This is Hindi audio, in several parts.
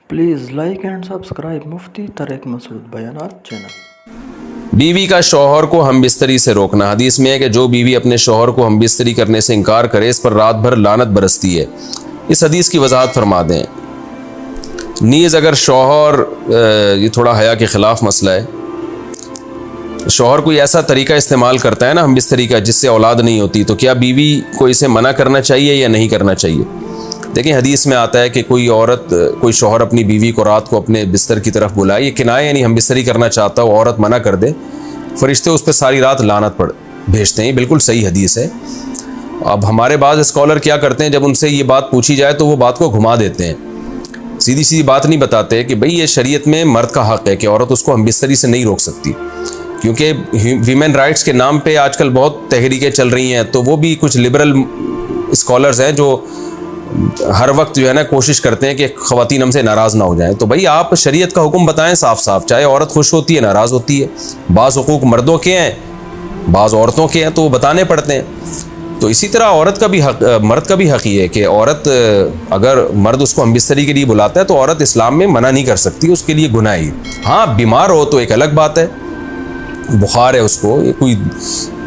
Please like and subscribe Mufti Tariq Masood Bayanat channel। बीवी का शौहर को हम बिस्तरी से रोकना। हदीस में है कि जो बीवी अपने शौहर को हम बिस्तरी करने से इनकार करे इस पर रात भर लानत बरसती है। इस हदीस की वजाहत फरमा दें। नीज़ अगर शौहर, ये थोड़ा हया के ख़िलाफ़ मसला है, शौहर कोई ऐसा तरीका इस्तेमाल करता है ना हम बिस्तरी का जिससे औलाद नहीं होती, तो क्या बीवी को इसे मना करना चाहिए या नहीं करना चाहिए? देखिए हदीस में आता है कि कोई शौहर अपनी बीवी को रात को अपने बिस्तर की तरफ बुलाए, ये किनाया यानी हम बिस्तरी करना चाहता हो, औरत मना कर दे, फरिश्ते उस पर सारी रात लानत भेजते हैं। बिल्कुल सही हदीस है। अब हमारे बाज़ स्कॉलर क्या करते हैं, जब उनसे ये बात पूछी जाए तो वो बात को घुमा देते हैं, सीधी सीधी बात नहीं बताते कि भाई ये शरीयत में मर्द का हक़ है कि औरत उसको हम बिस्तरी से नहीं रोक सकती, क्योंकि वीमेन राइट्स के नाम पे आजकल बहुत तहरीकें चल रही हैं। तो वो भी कुछ लिबरल स्कॉलर्स हैं जो हर वक्त जो है ना कोशिश करते हैं कि ख़वातीन हमसे नाराज़ ना हो जाएं। तो भाई आप शरीयत का हुक्म बताएं साफ साफ, चाहे औरत खुश होती है नाराज़ होती है, बाज़ हुकूक मर्दों के हैं बाज़ औरतों के हैं, तो वो बताने पड़ते हैं। तो इसी तरह औरत का भी हक, मर्द का भी हक़ ही है कि औरत, अगर मर्द उसको हम बिस्तरी के लिए बुलाता है तो औरत इस्लाम में मना नहीं कर सकती, उसके लिए गुनाह ही। हाँ बीमार हो तो एक अलग बात है, बुखार है उसको, ये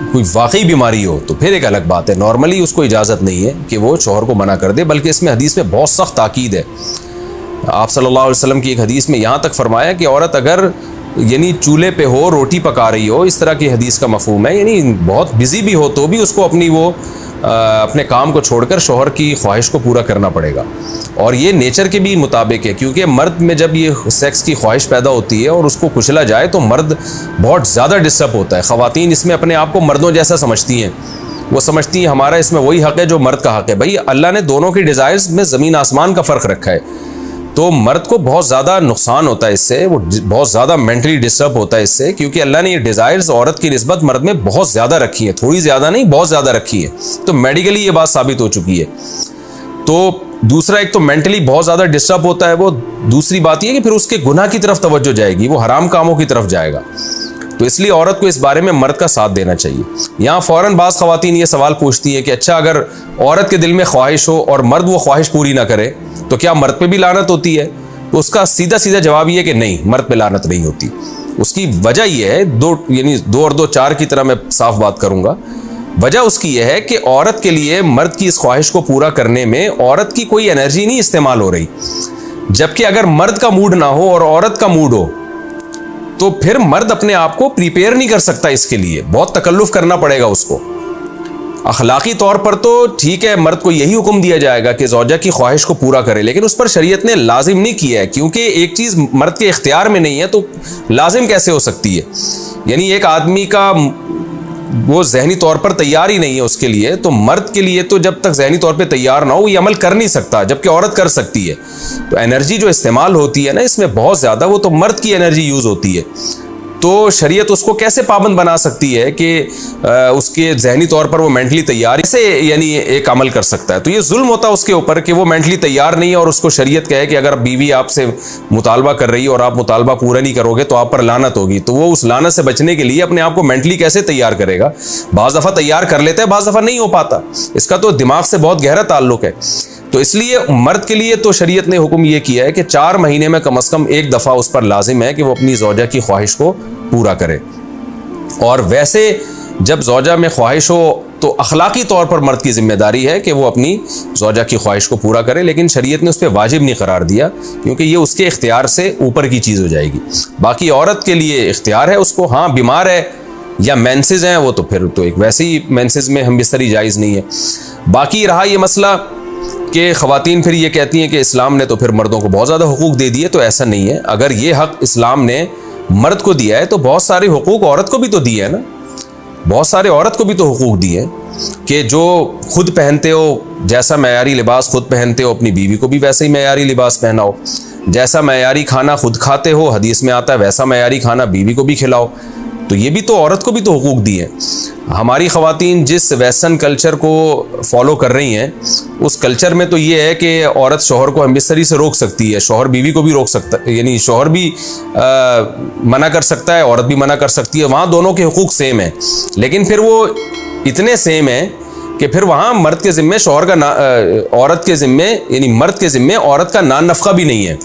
कोई वाकई बीमारी हो तो फिर एक अलग बात है। नॉर्मली उसको इजाज़त नहीं है कि वो शौहर को मना कर दे, बल्कि इसमें हदीस में बहुत सख्त ताकीद है। आप सल्लल्लाहु अलैहि वसल्लम की एक हदीस में यहाँ तक फरमाया कि औरत अगर यानी चूल्हे पे हो, रोटी पका रही हो, इस तरह की हदीस का मफहूम है, यानी बहुत बिजी भी हो तो भी उसको अपने काम को छोड़कर शौहर की ख्वाहिश को पूरा करना पड़ेगा। और ये नेचर के भी मुताबिक है, क्योंकि मर्द में जब ये सेक्स की ख्वाहिश पैदा होती है और उसको कुचला जाए तो मर्द बहुत ज़्यादा डिस्टर्ब होता है। ख़वातीन इसमें अपने आप को मर्दों जैसा समझती हैं, वो समझती हैं हमारा इसमें वही हक़ है जो मर्द का हक़ है। भाई अल्लाह ने दोनों की डिज़ायर्स में ज़मीन आसमान का फ़र्क रखा है। तो मर्द को बहुत ज़्यादा नुकसान होता है इससे, वो बहुत ज़्यादा मेंटली डिस्टर्ब होता है इससे, क्योंकि अल्लाह ने ये डिज़ायर्स औरत की निस्बत मर्द में बहुत ज़्यादा रखी है, थोड़ी ज़्यादा नहीं बहुत ज़्यादा रखी है। तो मेडिकली ये बात साबित हो चुकी है। तो दूसरा, एक तो मेंटली बहुत ज़्यादा डिस्टर्ब होता है वो, दूसरी बात ये कि फिर उसके गुनाह की तरफ तवज्जो जाएगी, वो हराम कामों की तरफ जाएगा। तो इसलिए औरत को इस बारे में मर्द का साथ देना चाहिए। यहाँ फ़ौरन बाज़ ख़वातीन ये सवाल पूछती हैं कि अच्छा अगर औरत के दिल में ख्वाहिश हो और मर्द वो ख्वाहिश पूरी ना करे तो क्या मर्द पे भी लानत होती है? तो उसका सीधा सीधा जवाब ये कि नहीं, मर्द पे लानत नहीं होती। उसकी वजह यह है, दो और दो चार की तरह मैं साफ बात करूँगा। वजह उसकी यह है कि औरत के लिए मर्द की इस ख्वाहिश को पूरा करने में औरत की कोई एनर्जी नहीं इस्तेमाल हो रही, जबकि अगर मर्द का मूड ना हो और औरत का मूड हो तो फिर मर्द अपने आप को प्रिपेयर नहीं कर सकता, इसके लिए बहुत तकल्लुफ़ करना पड़ेगा उसको। अखलाकी तौर पर तो ठीक है, मर्द को यही हुक्म दिया जाएगा कि ज़ौजा की ख्वाहिश को पूरा करे, लेकिन उस पर शरीयत ने लाजिम नहीं किया है, क्योंकि एक चीज़ मर्द के इख्तियार में नहीं है तो लाजिम कैसे हो सकती है? यानी एक आदमी का वो जहनी तौर पर तैयार ही नहीं है उसके लिए, तो मर्द के लिए तो जब तक जहनी तौर पे तैयार ना हो ये अमल कर नहीं सकता, जबकि औरत कर सकती है। तो एनर्जी जो इस्तेमाल होती है ना इसमें बहुत ज़्यादा, वो तो मर्द की एनर्जी यूज़ होती है। तो शरीयत उसको कैसे पाबंद बना सकती है कि उसके जहनी तौर पर वो मेंटली तैयार से यानी एक अमल कर सकता है? तो ये जुल्म होता है उसके ऊपर कि वो मेंटली तैयार नहीं है और उसको शरीयत कहे कि अगर बीवी आपसे मुतालबा कर रही है और आप मुतालबा पूरा नहीं करोगे तो आप पर लानत होगी। तो वो उस लानत से बचने के लिए अपने आप को मेंटली कैसे तैयार करेगा? बाज़ दफ़ा तैयार कर लेता है, बाज़ दफ़ा नहीं हो पाता। इसका तो दिमाग से बहुत गहरा ताल्लुक़ है। तो इसलिए मर्द के लिए तो शरीयत ने हुक्म ये किया है कि 4 महीने में कम से कम एक दफ़ा उस पर लाजिम है कि वो अपनी ज़ौजा की ख्वाहिश को पूरा करे। और वैसे जब ज़ौजा में ख्वाहिश हो तो अखलाकी तौर पर मर्द की ज़िम्मेदारी है कि वो अपनी ज़ौजा की ख्वाहिश को पूरा करे, लेकिन शरीयत ने उस पर वाजिब नहीं करार दिया, क्योंकि ये उसके इख्तियार से ऊपर की चीज़ हो जाएगी। बाकी औरत के लिए इख्तियार है उसको, हाँ बीमार है या मेंसेस हैं वो तो फिर तो एक वैसे ही मेंसेस में हम बिस्तरी जायज़ नहीं है। बाकी रहा ये मसला कि ख़वातीन फिर ये कहती हैं कि इस्लाम ने तो फिर मर्दों को बहुत ज़्यादा हुकूक दे दिए, तो ऐसा नहीं है। अगर ये हक़ इस्लाम ने मर्द को दिया है तो बहुत सारे हुकूक औरत को भी तो दिए है ना, बहुत सारे औरत को भी तो हुकूक दिए हैं कि जो खुद पहनते हो, जैसा मयारी लिबास खुद पहनते हो अपनी बीवी को भी वैसे ही मयारी लिबास पहनाओ, जैसा मयारी खाना खुद खाते हो हदीस में आता है वैसा मयारी खाना बीवी को भी खिलाओ। तो ये भी तो औरत को भी तो हुकूक दिए हैं। हमारी ख़वातीन जिस वेस्टर्न कल्चर को फॉलो कर रही हैं उस कल्चर में तो ये है कि औरत शौहर को हम बिस्तरी से रोक सकती है, शौहर बीवी को भी रोक सकता है, यानी शौहर भी मना कर सकता है, औरत भी मना कर सकती है। वहाँ दोनों के हुकूक सेम है, लेकिन फिर वो इतने सेम है कि फिर वहाँ मर्द के ज़िम्मे शौहर का औरत के ज़िम्मे यानी मर्द के ज़िम्मे औरत का नान नफ़क़ा भी नहीं है।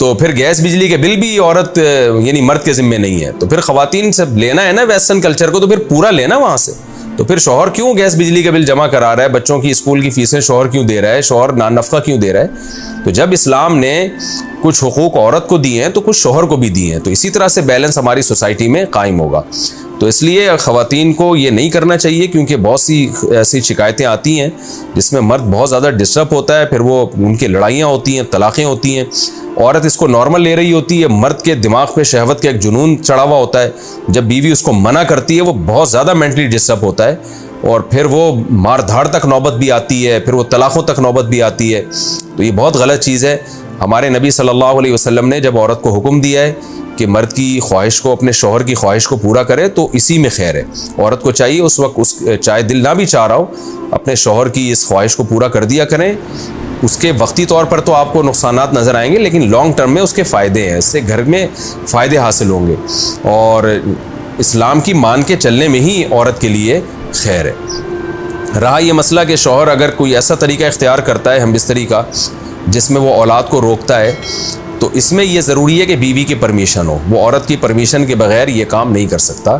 तो फिर गैस बिजली के बिल भी औरत यानी मर्द के जिम्मे नहीं है। तो फिर ख़वातीन से लेना है ना वेस्टर्न कल्चर को, तो फिर पूरा लेना वहाँ से। तो फिर शौहर क्यों गैस बिजली का बिल जमा करा रहा है, बच्चों की स्कूल की फीसें शौहर क्यों दे रहा है, शौहर नान नफ़क़ा क्यों दे रहा है? तो जब इस्लाम ने कुछ हुकूक औरत को दिए हैं तो कुछ शौहर को भी दिए हैं, तो इसी तरह से बैलेंस हमारी सोसाइटी में कायम होगा। तो इसलिए ख़वातीन को ये नहीं करना चाहिए, क्योंकि बहुत सी ऐसी शिकायतें आती हैं जिसमें मर्द बहुत ज़्यादा डिस्टर्ब होता है, फिर वो उनकी लड़ाइयाँ होती हैं, तलाक़ें होती हैं। औरत इसको नॉर्मल ले रही होती है, मर्द के दिमाग पे शहवत का एक जुनून चढ़ा हुआ होता है। जब बीवी उसको मना करती है वो बहुत ज़्यादा मेंटली डिस्टर्ब होता है, और फिर वो मार धाड़ तक नौबत भी आती है, फिर वो तलाक़ों तक नौबत भी आती है। तो ये बहुत गलत चीज़ है। हमारे नबी सल्लल्लाहु अलैहि वसल्लम ने जब औरत को हुक्म दिया है कि मर्द की ख्वाहिश को, अपने शौहर की ख्वाहिश को पूरा करे, तो इसी में खैर है। औरत को चाहिए उस वक्त चाहे दिल ना भी चाह रहा हो, अपने शौहर की इस ख्वाहिश को पूरा कर दिया करें। उसके वक्ती तौर पर तो आपको नुकसानात नज़र आएंगे, लेकिन लॉन्ग टर्म में उसके फ़ायदे हैं, इससे घर में फ़ायदे हासिल होंगे और इस्लाम की मान के चलने में ही औरत के लिए खैर है। रहा ये मसला कि शौहर अगर कोई ऐसा तरीका इख्तियार करता है हमबिस्तरी का जिसमें वो औलाद को रोकता है, तो इसमें यह ज़रूरी है कि बीवी की परमिशन हो। वो औरत की परमिशन के बगैर ये काम नहीं कर सकता।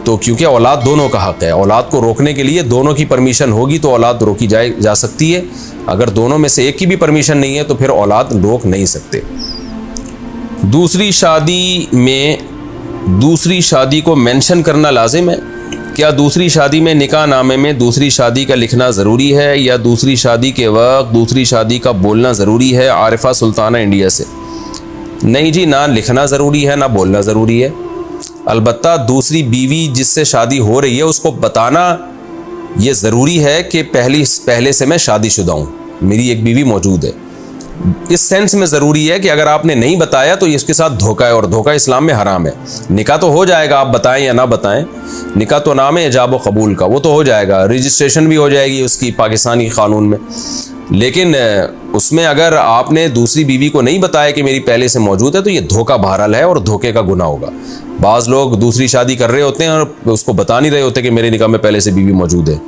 तो क्योंकि औलाद दोनों का हक़ है, औलाद को रोकने के लिए दोनों की परमिशन होगी तो औलाद रोकी जा सकती है। अगर दोनों में से एक की भी परमिशन नहीं है तो फिर औलाद रोक नहीं सकते। दूसरी शादी को मेंशन करना लाजिम है। क्या दूसरी शादी में निकाह नामे में दूसरी शादी का लिखना ज़रूरी है, या दूसरी शादी के वक्त दूसरी शादी का बोलना ज़रूरी है? आरिफा सुल्ताना इंडिया से। नहीं जी, ना लिखना ज़रूरी है ना बोलना ज़रूरी है। अलबत्ता दूसरी बीवी जिससे शादी हो रही है उसको बताना ये ज़रूरी है कि पहले से मैं शादीशुदा हूँ, मेरी एक बीवी मौजूद है। इस सेंस में ज़रूरी है कि अगर आपने नहीं बताया तो इसके साथ धोखा है, और धोखा इस्लाम में हराम है। निकाह तो हो जाएगा, आप बताएं या ना बताएं, निकाह तो नाम है इजाब व कबूल का, वो तो हो जाएगा, रजिस्ट्रेशन भी हो जाएगी उसकी पाकिस्तानी क़ानून में। लेकिन उसमें अगर आपने दूसरी बीवी को नहीं बताया कि मेरी पहले से मौजूद है, तो ये धोखा बहरहाल है और धोखे का गुनाह होगा। बाज़ लोग दूसरी शादी कर रहे होते हैं और उसको बता नहीं रहे होते कि मेरे निकाह में पहले से बीवी मौजूद है।